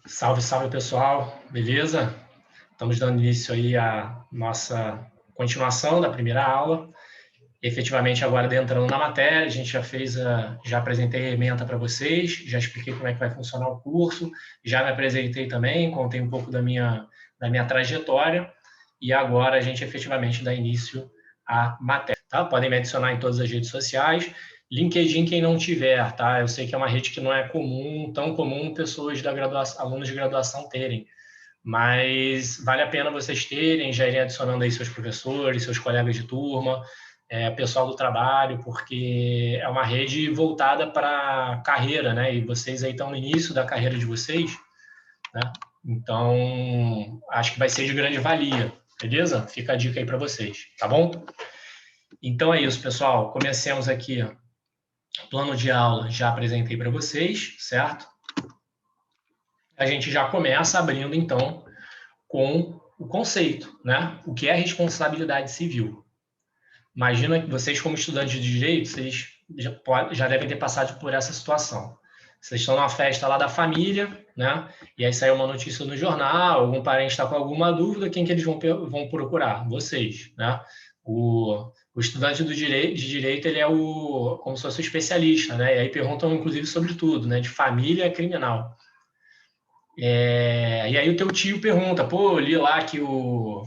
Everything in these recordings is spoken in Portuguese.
Salve, salve pessoal, beleza? Estamos dando início aí à nossa continuação da primeira aula. Efetivamente agora adentrando na matéria, a gente já apresentei a ementa para vocês, já expliquei como é que vai funcionar o curso, já me apresentei também, contei um pouco da minha trajetória e agora a gente efetivamente dá início à matéria, tá? Podem me adicionar em todas as redes sociais. LinkedIn, quem não tiver, tá? Eu sei que é uma rede que não é comum, tão comum pessoas da graduação, alunos de graduação terem, mas vale a pena vocês terem, já irem adicionando aí seus professores, seus colegas de turma, pessoal do trabalho, porque é uma rede voltada para carreira, né? E vocês aí estão no início da carreira de vocês, né? Então, acho que vai ser de grande valia, beleza? Fica a dica aí para vocês, tá bom? Então é isso, pessoal. Comecemos aqui. Plano de aula já apresentei para vocês, certo? A gente já começa abrindo, então, com o conceito, né? O que é responsabilidade civil? Imagina que vocês, como estudantes de direito, vocês já devem ter passado por essa situação. Vocês estão numa festa lá da família, né? E aí saiu uma notícia no jornal, algum parente está com alguma dúvida, quem que eles vão procurar? Vocês, né? O estudante de direito, ele é como se fosse o especialista, né? E aí perguntam, inclusive, sobre tudo, né? De família criminal. E aí o teu tio pergunta, pô, li lá que o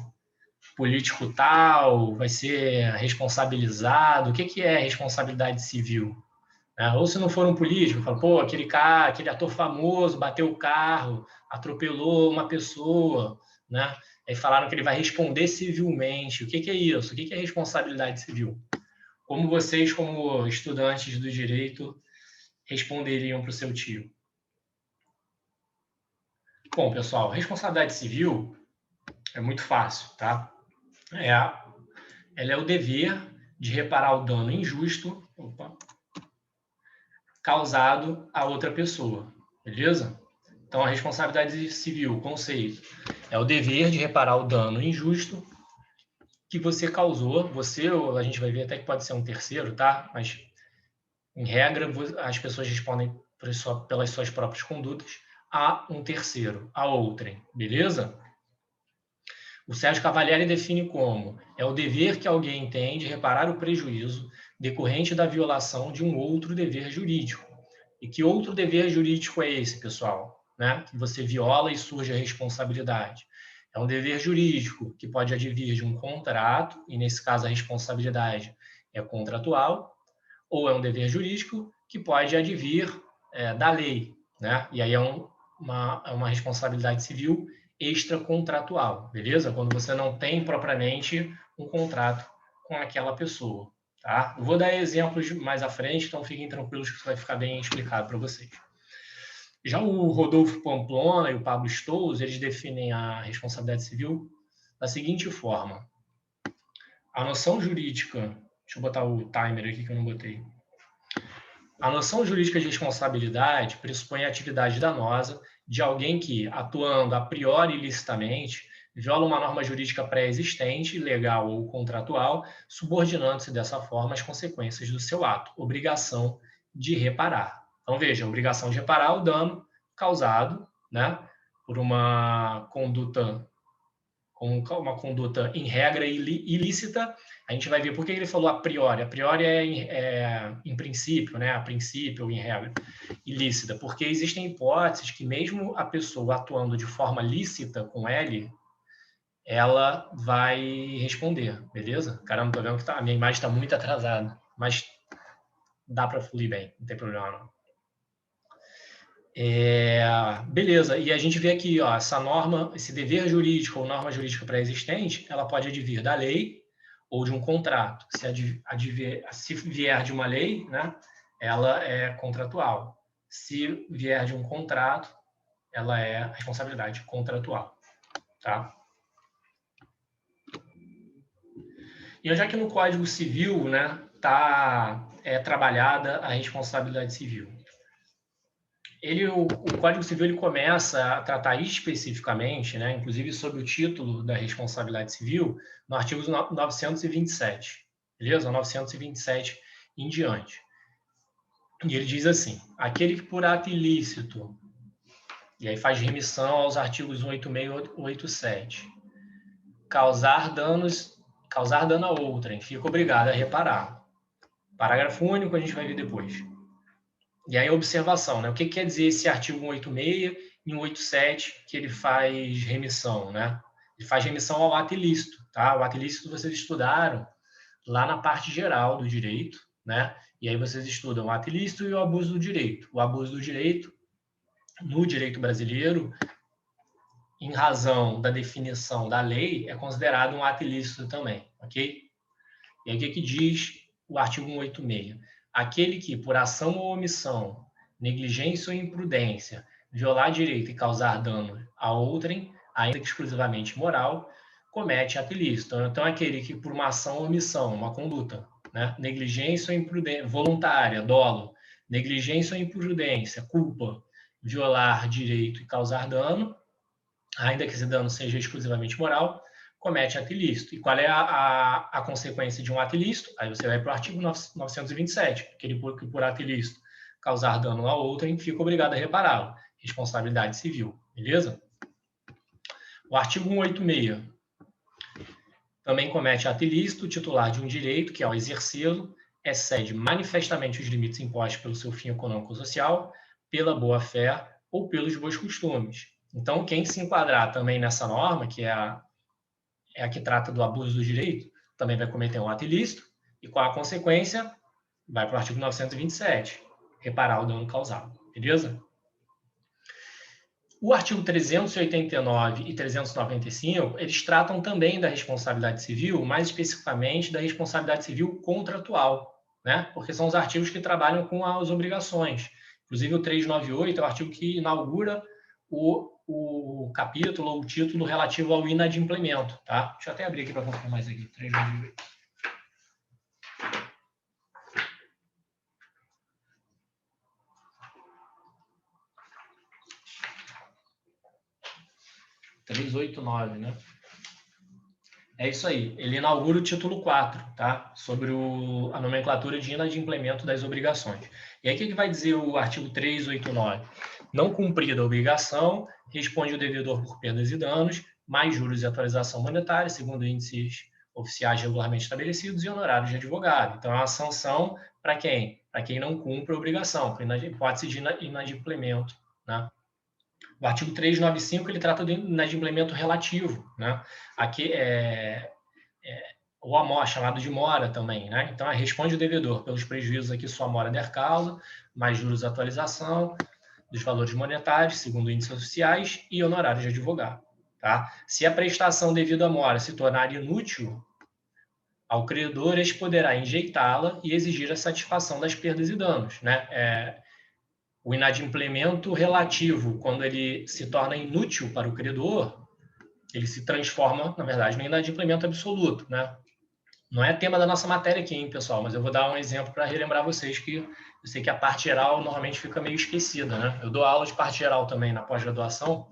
político tal vai ser responsabilizado, o que, que é responsabilidade civil? Ou se não for um político, fala, pô, aquele cara, aquele ator famoso bateu o carro, atropelou uma pessoa, né? Aí falaram que ele vai responder civilmente. O que, que é isso? O que, que é responsabilidade civil? Como vocês, como estudantes do direito, responderiam para o seu tio? Bom, pessoal, responsabilidade civil é muito fácil, tá? Ela é o dever de reparar o dano injusto causado a outra pessoa, beleza? Então, a responsabilidade civil, conceito, é o dever de reparar o dano injusto que você causou, você, ou a gente vai ver até que pode ser um terceiro, tá? Mas, em regra, as pessoas respondem pelas suas próprias condutas a um terceiro, a outrem, beleza? O Sérgio Cavalieri define como é o dever que alguém tem de reparar o prejuízo decorrente da violação de um outro dever jurídico. E que outro dever jurídico é esse, pessoal? Né? Que você viola e surge a responsabilidade. É um dever jurídico que pode advir de um contrato, e nesse caso a responsabilidade é contratual, ou é um dever jurídico que pode advir da lei, né? E aí é uma responsabilidade civil extracontratual, beleza? Quando você não tem propriamente um contrato com aquela pessoa, tá? Eu vou dar exemplos mais à frente, então fiquem tranquilos que isso vai ficar bem explicado para vocês. Já o Rodolfo Pamplona e o Pablo Stolz, eles definem a responsabilidade civil da seguinte forma. A noção jurídica, deixa eu botar o timer aqui que eu não botei. A noção jurídica de responsabilidade pressupõe a atividade danosa de alguém que, atuando a priori ilicitamente, viola uma norma jurídica pré-existente, legal ou contratual, subordinando-se dessa forma às consequências do seu ato, obrigação de reparar. Então, veja, a obrigação de reparar o dano causado, né, por uma conduta em regra ilícita. A gente vai ver por que ele falou a priori. A priori em princípio, né? A princípio ou em regra ilícita, porque existem hipóteses que mesmo a pessoa atuando de forma lícita com L, ela vai responder, beleza? Caramba, tô vendo que a minha imagem está muito atrasada, mas dá para fluir bem, não tem problema não. Beleza, e a gente vê aqui, ó, essa norma, esse dever jurídico ou norma jurídica pré-existente, ela pode advir da lei ou de um contrato. Se vier de uma lei, né, ela é contratual. Se vier de um contrato, ela é responsabilidade contratual, tá? E já que no Código Civil, né, trabalhada a responsabilidade civil. O Código Civil ele começa a tratar especificamente, né, inclusive sob o título da responsabilidade civil, no artigo 927, beleza? 927 em diante. E ele diz assim: aquele que por ato ilícito E aí faz remissão aos artigos 186 e 187. Causar dano a outrem, fica obrigado a reparar. Parágrafo único, a gente vai ver depois. E aí a observação, né? O que quer dizer esse artigo 186 e 187 que ele faz remissão, né? Ele faz remissão ao ato ilícito, tá? O ato ilícito vocês estudaram lá na parte geral do direito, né? E aí vocês estudam o ato ilícito e o abuso do direito. O abuso do direito, no direito brasileiro, em razão da definição da lei, é considerado um ato ilícito também, ok? E aí o que diz o artigo 186? Aquele que, por ação ou omissão, negligência ou imprudência, violar direito e causar dano a outrem, ainda que exclusivamente moral, comete ato ilícito. Então, aquele que, por uma ação ou omissão, uma conduta, né, negligência ou imprudência, voluntária, dolo, negligência ou imprudência, culpa, violar direito e causar dano, ainda que esse dano seja exclusivamente moral, comete ato ilícito. E qual é a consequência de um ato ilícito? Aí você vai para o artigo 927, aquele que por ato ilícito causar dano a outrem, fica obrigado a repará-lo. Responsabilidade civil, beleza? O artigo 186 também comete ato ilícito o titular de um direito que, ao exercê-lo, excede manifestamente os limites impostos pelo seu fim econômico ou social, pela boa-fé ou pelos bons costumes. Então, quem se enquadrar também nessa norma, que é a que trata do abuso do direito, também vai cometer um ato ilícito, e qual a consequência? Vai para o artigo 927, reparar o dano causado, beleza? O artigo 389 e 395, eles tratam também da responsabilidade civil, mais especificamente da responsabilidade civil contratual, né? Porque são os artigos que trabalham com as obrigações. Inclusive, o 398 é o artigo que inaugura o capítulo ou o título relativo ao inadimplemento, tá? Deixa eu até abrir aqui para confirmar mais aqui, 398. né? É isso aí. Ele inaugura o título 4, tá? Sobre a nomenclatura de inadimplemento das obrigações. E aí, o que vai dizer o artigo 389? Não cumprida a obrigação, responde o devedor por perdas e danos, mais juros e atualização monetária, segundo índices oficiais regularmente estabelecidos e honorários de advogado. Então, é uma sanção para quem? Para quem não cumpre a obrigação, para hipótese de inadimplemento, né? O artigo 395 ele trata do inadimplemento relativo, né? Aqui o amor, chamado de mora também, né? Então, responde o devedor pelos prejuízos aqui sua mora der causa, mais juros de atualização dos valores monetários, segundo índices oficiais, e honorários de advogado, tá? Se a prestação devido à mora se tornar inútil, ao credor este poderá enjeitá-la e exigir a satisfação das perdas e danos, né? O inadimplemento relativo, quando ele se torna inútil para o credor, ele se transforma, na verdade, no inadimplemento absoluto, né? Não é tema da nossa matéria aqui, hein, pessoal, mas eu vou dar um exemplo para relembrar vocês que eu sei que a parte geral normalmente fica meio esquecida, né? Eu dou aula de parte geral também na pós-graduação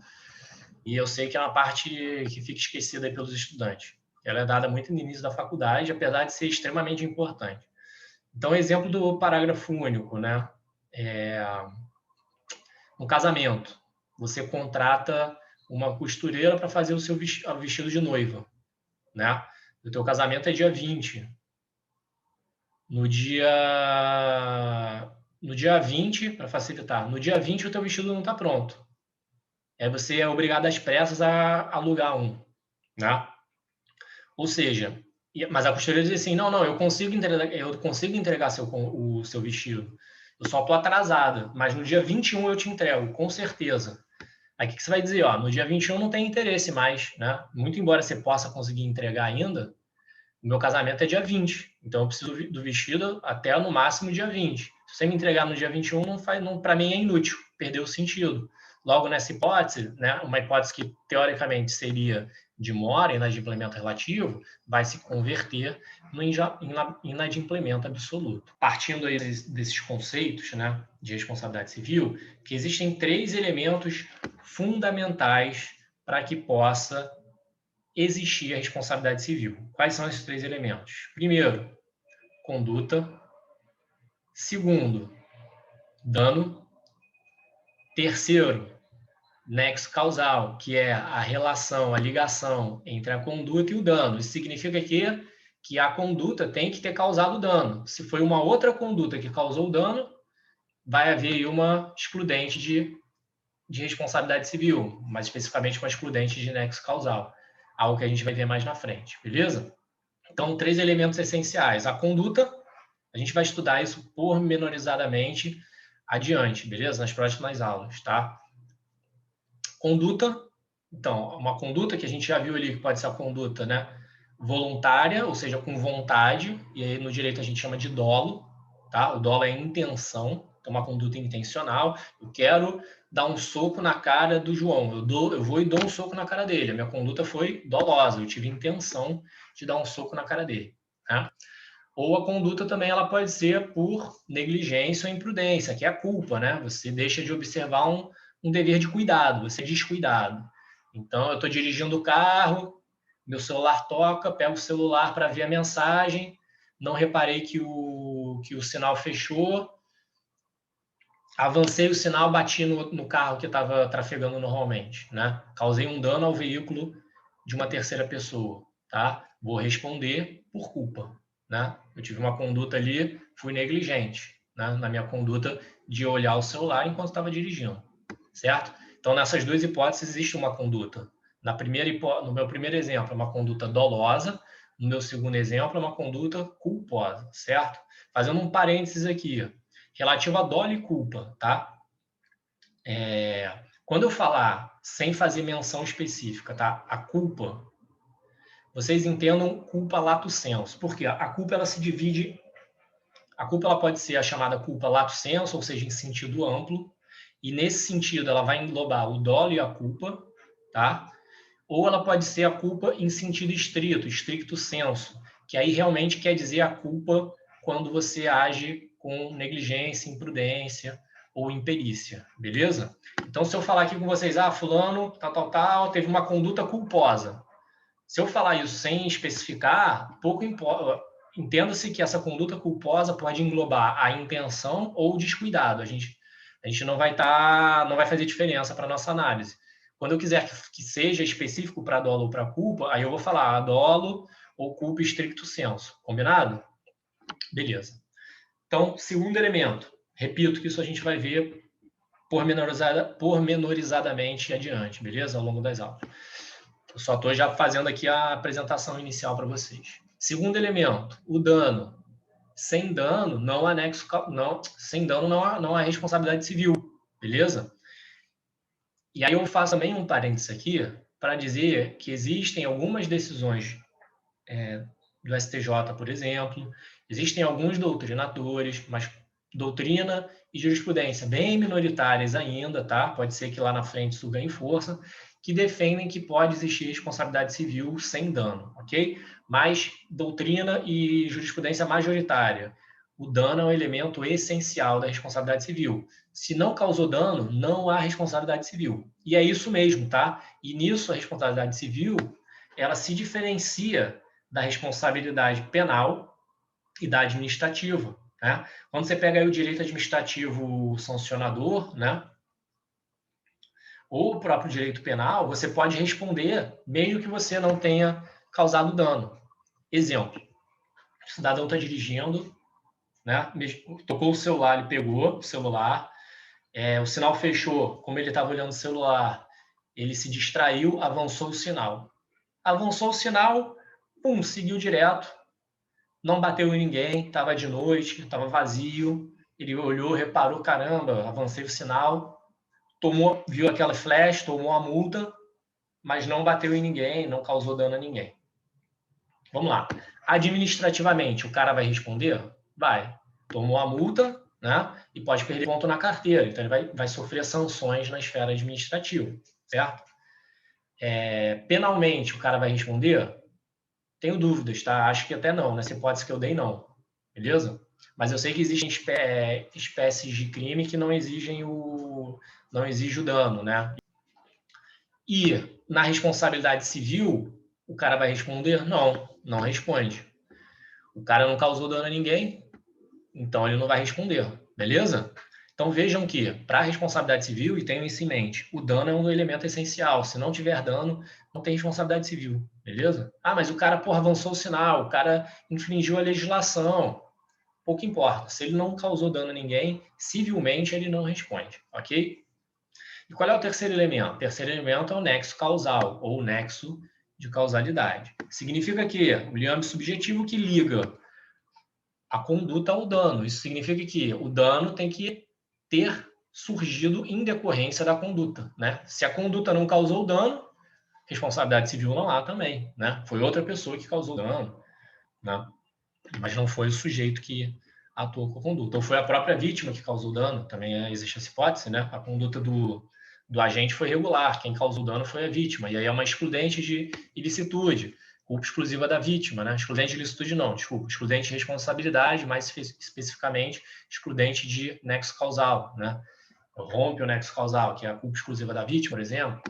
e eu sei que é uma parte que fica esquecida aí pelos estudantes. Ela é dada muito no início da faculdade, apesar de ser extremamente importante. Então, exemplo do parágrafo único, né? No casamento, você contrata uma costureira para fazer o seu vestido de noiva, né? O teu casamento é dia 20. No dia 20, para facilitar, no dia 20 o teu vestido não está pronto. Aí você é obrigado às pressas a alugar um, né? Ou seja, mas a costureira diz assim, não, eu consigo entregar o seu vestido. Eu só estou atrasada, mas no dia 21 eu te entrego, com certeza. Aí o que você vai dizer? Ó, no dia 21 não tem interesse mais, né? Muito embora você possa conseguir entregar ainda, o meu casamento é dia 20, então eu preciso do vestido até no máximo dia 20. Se você me entregar no dia 21, para mim é inútil, perdeu o sentido. Logo, nessa hipótese, né, uma hipótese que teoricamente seria de mora, inadimplemento relativo, vai se converter no inadimplemento absoluto. Partindo aí desses conceitos, né, de responsabilidade civil, que existem 3 elementos fundamentais para que possa existir a responsabilidade civil. Quais são esses 3 elementos? Primeiro, conduta. Segundo, dano. Terceiro, nexo causal, que é a relação, a ligação entre a conduta e o dano. Isso significa que a conduta tem que ter causado dano. Se foi uma outra conduta que causou o dano, vai haver uma excludente de responsabilidade civil, mais especificamente uma excludente de nexo causal, algo que a gente vai ver mais na frente, beleza? Então, 3 elementos essenciais. A conduta, a gente vai estudar isso pormenorizadamente adiante, beleza? Nas próximas aulas, tá? Conduta, então, uma conduta que a gente já viu ali, que pode ser a conduta, né, voluntária, ou seja, com vontade, e aí no direito a gente chama de dolo, tá? O dolo é intenção, então uma conduta intencional. Eu quero dar um soco na cara do João, eu vou e dou um soco na cara dele. A minha conduta foi dolosa, eu tive intenção de dar um soco na cara dele, né? Ou a conduta também ela pode ser por negligência ou imprudência, que é a culpa, né? Você deixa de observar um dever de cuidado, você é descuidado. Então, eu estou dirigindo o carro, meu celular toca, pego o celular para ver a mensagem, não reparei que o sinal fechou, avancei o sinal, bati no carro que estava trafegando normalmente, né? Causei um dano ao veículo de uma terceira pessoa, tá? Vou responder por culpa, né? Eu tive uma conduta ali, fui negligente, né? Na minha conduta de olhar o celular enquanto estava dirigindo, certo? Então, nessas duas hipóteses, existe uma conduta. No meu primeiro exemplo, é uma conduta dolosa, no meu segundo exemplo, é uma conduta culposa, certo? Fazendo um parênteses aqui, relativo a dolo e culpa, tá? Quando eu falar sem fazer menção específica, tá? A culpa, vocês entendam culpa lato sensu. Por quê? A culpa ela se divide. A culpa ela pode ser a chamada culpa lato sensu, ou seja, em sentido amplo, e nesse sentido ela vai englobar o dolo e a culpa, tá? Ou ela pode ser a culpa em sentido estrito, stricto sensu, que aí realmente quer dizer a culpa quando você age com negligência, imprudência ou imperícia, beleza? Então, se eu falar aqui com vocês, fulano, tal, teve uma conduta culposa. Se eu falar isso sem especificar, pouco importa. Entenda-se que essa conduta culposa pode englobar a intenção ou o descuidado. A gente não vai fazer diferença para nossa análise. Quando eu quiser que seja específico para dolo ou para culpa, aí eu vou falar dolo ou culpa stricto sensu. Combinado? Beleza. Então, segundo elemento. Repito que isso a gente vai ver pormenorizadamente adiante, beleza? Ao longo das aulas. Eu só estou já fazendo aqui a apresentação inicial para vocês. Segundo elemento, o dano. Sem dano, não há nexo, sem dano não há responsabilidade civil, beleza? E aí eu faço também um parênteses aqui para dizer que existem algumas decisões do STJ, por exemplo, existem alguns doutrinadores, mas doutrina e jurisprudência bem minoritárias ainda, tá? Pode ser que lá na frente isso ganhe força, que defendem que pode existir responsabilidade civil sem dano, ok? Mas doutrina e jurisprudência majoritária. O dano é um elemento essencial da responsabilidade civil. Se não causou dano, não há responsabilidade civil. E é isso mesmo, tá? E nisso a responsabilidade civil, ela se diferencia da responsabilidade penal e da administrativa, né? Quando você pega aí o direito administrativo sancionador, né? Ou o próprio direito penal, você pode responder mesmo que você não tenha causado dano. Exemplo, o cidadão está dirigindo, né? Tocou o celular, ele pegou o celular, o sinal fechou, como ele estava olhando o celular, ele se distraiu, avançou o sinal. Avançou o sinal, pum, seguiu direto, não bateu em ninguém, estava de noite, estava vazio. Ele olhou, reparou, caramba, avancei o sinal, viu aquela flash, tomou a multa, mas não bateu em ninguém, não causou dano a ninguém. Vamos lá. Administrativamente, o cara vai responder? Vai. Tomou a multa, né? E pode perder ponto na carteira. Então, ele vai sofrer sanções na esfera administrativa, certo? Penalmente, o cara vai responder? Tenho dúvidas, tá? Acho que até não. Nessa hipótese que eu dei, não. Beleza? Mas eu sei que existem espécies de crime que não exigem o dano, né? E na responsabilidade civil, o cara vai responder? Não responde. O cara não causou dano a ninguém, então ele não vai responder, beleza? Então, vejam que, para a responsabilidade civil, e tenham isso em mente, o dano é um elemento essencial. Se não tiver dano, não tem responsabilidade civil, beleza? Ah, mas o cara, porra, avançou o sinal, o cara infringiu a legislação. Pouco importa. Se ele não causou dano a ninguém, civilmente ele não responde, ok? E qual é o terceiro elemento? O terceiro elemento é o nexo causal, ou nexo de causalidade. Significa que o liame subjetivo que liga a conduta ao dano. Isso significa que o dano tem que ter surgido em decorrência da conduta, né? Se a conduta não causou dano, responsabilidade civil não há também, né? Foi outra pessoa que causou dano, né? Mas não foi o sujeito que atuou com a conduta. Ou foi a própria vítima que causou dano, também existe essa hipótese, né? A conduta do agente foi regular, quem causou dano foi a vítima, e aí é uma excludente de ilicitude, culpa exclusiva da vítima, né? Excludente de ilicitude não, desculpa, excludente de responsabilidade, mais especificamente, excludente de nexo causal, né? Rompe o nexo causal, que é a culpa exclusiva da vítima, por exemplo.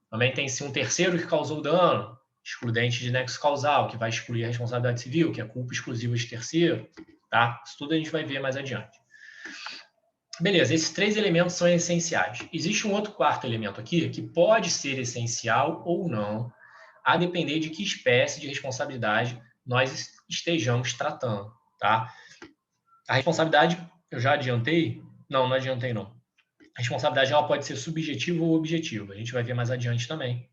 Também tem sim um terceiro que causou dano, excludente de nexo causal, que vai excluir a responsabilidade civil, que é culpa exclusiva de terceiro, tá? Isso tudo a gente vai ver mais adiante. Beleza, esses três elementos são essenciais. Existe um outro quarto elemento aqui que pode ser essencial ou não, a depender de que espécie de responsabilidade nós estejamos tratando, tá? A responsabilidade, eu já adiantei? Não, não adiantei não. A responsabilidade ela pode ser subjetiva ou objetiva. A gente vai ver mais adiante também.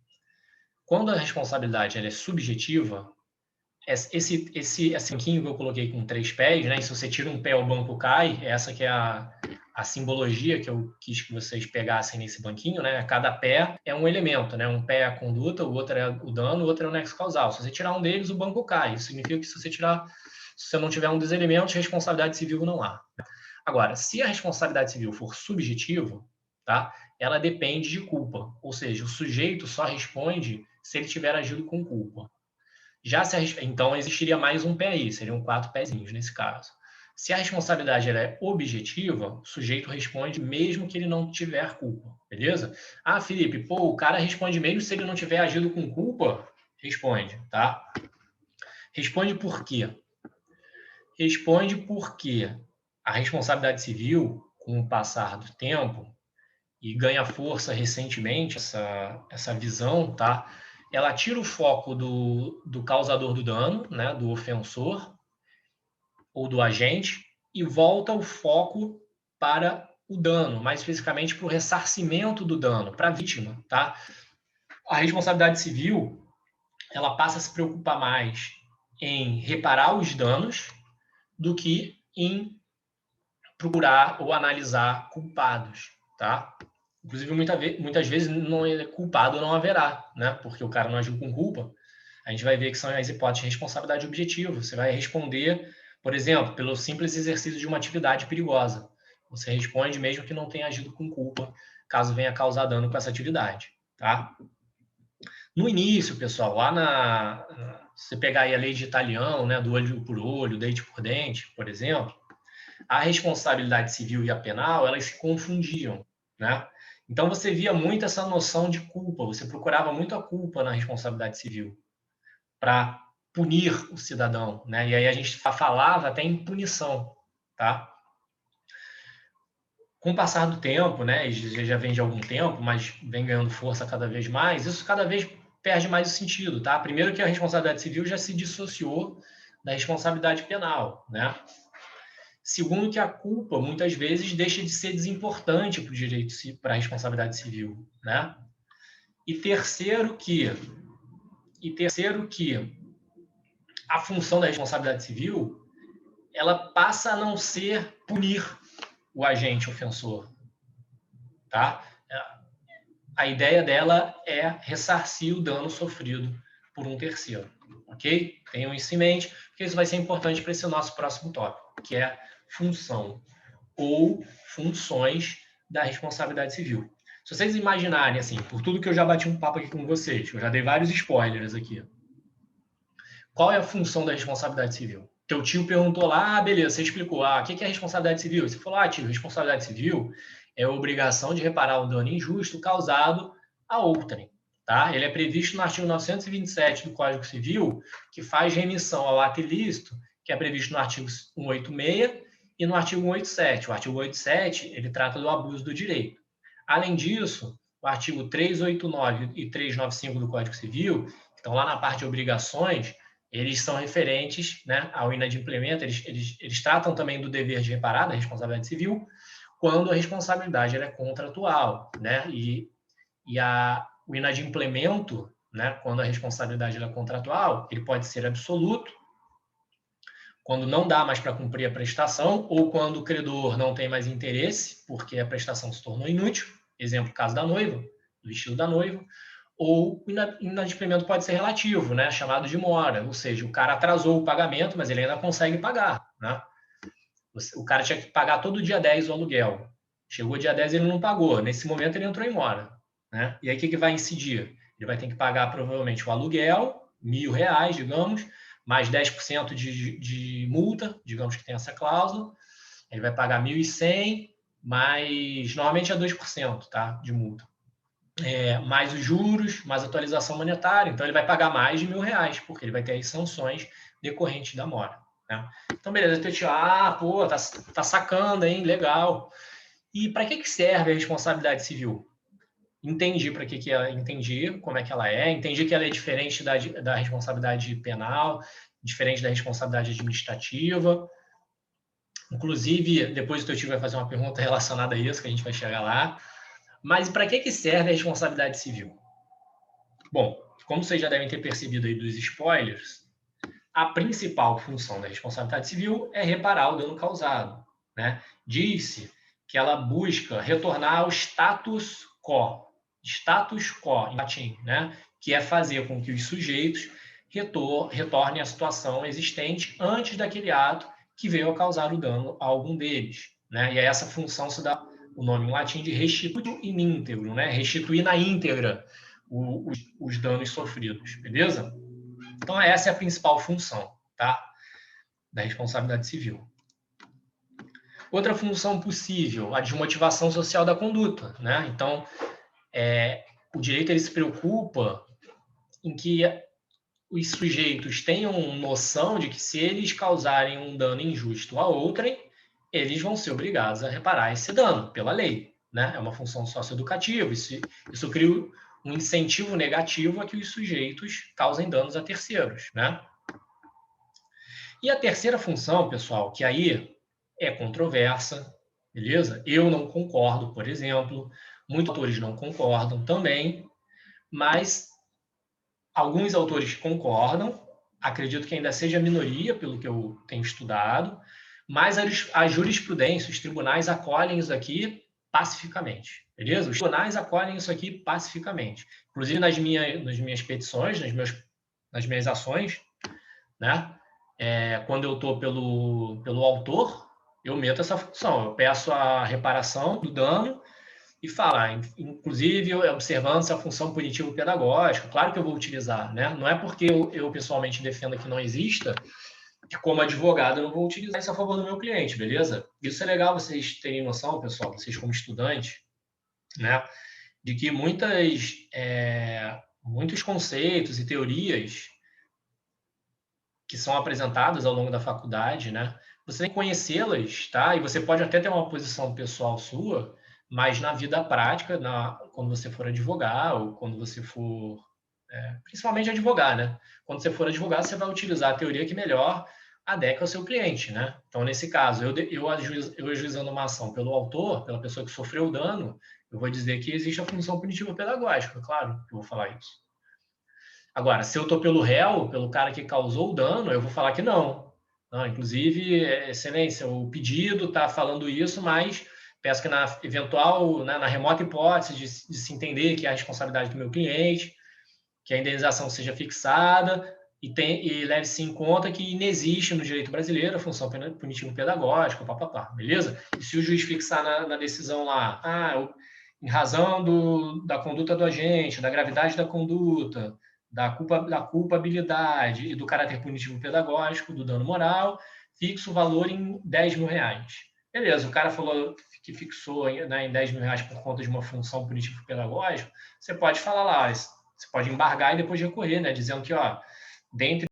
Quando a responsabilidade ela é subjetiva, esse banquinho que eu coloquei com 3 pés, né? E se você tira um pé, o banco cai. Essa que é a simbologia que eu quis que vocês pegassem nesse banquinho, né? Cada pé é um elemento, né? Um pé é a conduta, o outro é o dano, o outro é o nexo causal. Se você tirar um deles, o banco cai. Isso significa que se você não tiver um dos elementos, responsabilidade civil não há. Agora, se a responsabilidade civil for subjetiva, tá? Ela depende de culpa, ou seja, o sujeito só responde se ele tiver agido com culpa. Então, existiria mais um pé aí, seriam 4 pezinhos nesse caso. Se a responsabilidade ela é objetiva, o sujeito responde mesmo que ele não tiver culpa, beleza? Ah, Felipe, pô, o cara responde mesmo se ele não tiver agido com culpa? Responde, tá? Responde por quê? Responde porque a responsabilidade civil, com o passar do tempo, e ganha força recentemente essa visão, tá? Ela tira o foco do causador do dano, né, do ofensor ou do agente, e volta o foco para o dano, mais especificamente para o ressarcimento do dano, para a vítima, tá? A responsabilidade civil, ela passa a se preocupar mais em reparar os danos do que em procurar ou analisar culpados, tá? Inclusive, muitas vezes não é culpado não haverá, né? Porque o cara não agiu com culpa. A gente vai ver que são as hipóteses de responsabilidade objetiva. Você vai responder, por exemplo, pelo simples exercício de uma atividade perigosa. Você responde mesmo que não tenha agido com culpa, caso venha causar dano com essa atividade, tá? No início, pessoal, se você pegar aí a lei de Italião, né, do olho por olho, dente por dente, por exemplo, a responsabilidade civil e a penal, elas se confundiam, né? Então, você via muito essa noção de culpa, você procurava muito a culpa na responsabilidade civil para punir o cidadão, né? E aí a gente falava até em punição, tá? Com o passar do tempo, né, já vem de algum tempo, mas vem ganhando força cada vez mais, isso cada vez perde mais o sentido, tá? Primeiro que a responsabilidade civil já se dissociou da responsabilidade penal, né? Segundo que a culpa, muitas vezes, deixa de ser desimportante para o direito, para a responsabilidade civil, né? E terceiro que a função da responsabilidade civil, ela passa a não ser punir o agente ofensor, tá? A ideia dela é ressarcir o dano sofrido por um terceiro, ok? Tenham isso em mente, porque isso vai ser importante para esse nosso próximo tópico, que é função ou funções da responsabilidade civil. Se vocês imaginarem, assim, por tudo que eu já bati um papo aqui com vocês, eu já dei vários spoilers aqui, qual é a função da responsabilidade civil? Teu tio perguntou lá, beleza, você explicou, o que é responsabilidade civil? Você falou, tio, responsabilidade civil é a obrigação de reparar o dano injusto causado a outrem, tá? Ele é previsto no artigo 927 do Código Civil, que faz remissão ao ato ilícito, que é previsto no artigo 186, e no artigo 187. O artigo 187, ele trata do abuso do direito. Além disso, o artigo 389 e 395 do Código Civil, que estão lá na parte de obrigações, eles são referentes, né, ao inadimplemento, eles tratam também do dever de reparar, da responsabilidade civil, quando a responsabilidade ela é contratual, né, o inadimplemento, né, quando a responsabilidade ela é contratual, ele pode ser absoluto, quando não dá mais para cumprir a prestação, ou quando o credor não tem mais interesse, porque a prestação se tornou inútil, exemplo, caso da noiva, do vestido da noiva, ou o inadimplemento pode ser relativo, né, chamado de mora, ou seja, o cara atrasou o pagamento, mas ele ainda consegue pagar, né? O cara tinha que pagar todo dia 10 o aluguel. Chegou dia 10 ele não pagou. Nesse momento ele entrou em mora, né? E aí o que vai incidir? Ele vai ter que pagar provavelmente o aluguel, R$ 1.000, digamos, mais 10% de multa, digamos que tem essa cláusula. Ele vai pagar 1.100, mais normalmente é 2%, tá? De multa. Mais os juros, mais atualização monetária. Então ele vai pagar mais de R$ 1.000, porque ele vai ter as sanções decorrentes da mora. Né? Então, beleza, pô, tá sacando, hein? Legal. E para que serve a responsabilidade civil? Entendi para que ela, entendi como é que ela é, entendi que ela é diferente da responsabilidade penal, diferente da responsabilidade administrativa. Inclusive, depois o teu tio vai fazer uma pergunta relacionada a isso, que a gente vai chegar lá. Mas para que serve a responsabilidade civil? Bom, como vocês já devem ter percebido aí dos spoilers, a principal função da responsabilidade civil é reparar o dano causado, né? Diz-se que ela busca retornar ao status quo em latim, né? Que é fazer com que os sujeitos retornem à situação existente antes daquele ato que veio a causar o dano a algum deles, né? E a essa função se dá o nome em latim de restitutio in integro, né? Restituir na íntegra os danos sofridos, beleza? Então, essa é a principal função, tá? Da responsabilidade civil. Outra função possível, a desmotivação social da conduta, né? Então, o direito ele se preocupa em que os sujeitos tenham noção de que se eles causarem um dano injusto a outrem, eles vão ser obrigados a reparar esse dano pela lei, né? É uma função socioeducativa, isso cria um incentivo negativo a que os sujeitos causem danos a terceiros, né? E a terceira função, pessoal, que aí é controversa, beleza? Eu não concordo, por exemplo, muitos autores não concordam também, mas alguns autores concordam, acredito que ainda seja minoria, pelo que eu tenho estudado, mas a jurisprudência, os tribunais acolhem isso aqui pacificamente, beleza? Os tribunais acolhem isso aqui pacificamente. Inclusive nas minhas petições, nas minhas ações, né? Quando eu estou pelo autor, eu meto essa função, eu peço a reparação do dano e falar, inclusive, observando a função punitivo-pedagógica, claro que eu vou utilizar, né? Não é porque eu pessoalmente defendo que não exista, que como advogado eu não vou utilizar isso a favor do meu cliente, beleza? Isso é legal vocês terem noção, pessoal, vocês como estudantes, né? De que muitos conceitos e teorias que são apresentadas ao longo da faculdade, né? Você tem que conhecê-las, tá? E você pode até ter uma posição pessoal sua, mas na vida prática, quando você for advogar ou quando você for, principalmente advogar, né? Quando você for advogar, você vai utilizar a teoria que melhor adequa ao seu cliente, né? Então, nesse caso, eu ajuizando uma ação pelo autor, pela pessoa que sofreu o dano, eu vou dizer que existe a função punitiva pedagógica, claro que eu vou falar isso. Agora, se eu estou pelo réu, pelo cara que causou o dano, eu vou falar que não. Não, inclusive, excelência, o pedido está falando isso, mas peço que na eventual, né, na remota hipótese de se entender que é a responsabilidade do meu cliente, que a indenização seja fixada e leve-se em conta que inexiste no direito brasileiro a função punitivo-pedagógica, beleza? E se o juiz fixar na decisão lá, em razão da conduta do agente, da gravidade da conduta, da culpabilidade e do caráter punitivo pedagógico, do dano moral, fixa o valor em R$ 10.000. Beleza, o cara falou que fixou, né, em R$ 10.000 por conta de uma função punitivo pedagógica, você pode falar lá, você pode embargar e depois recorrer, né, dizendo que, dentre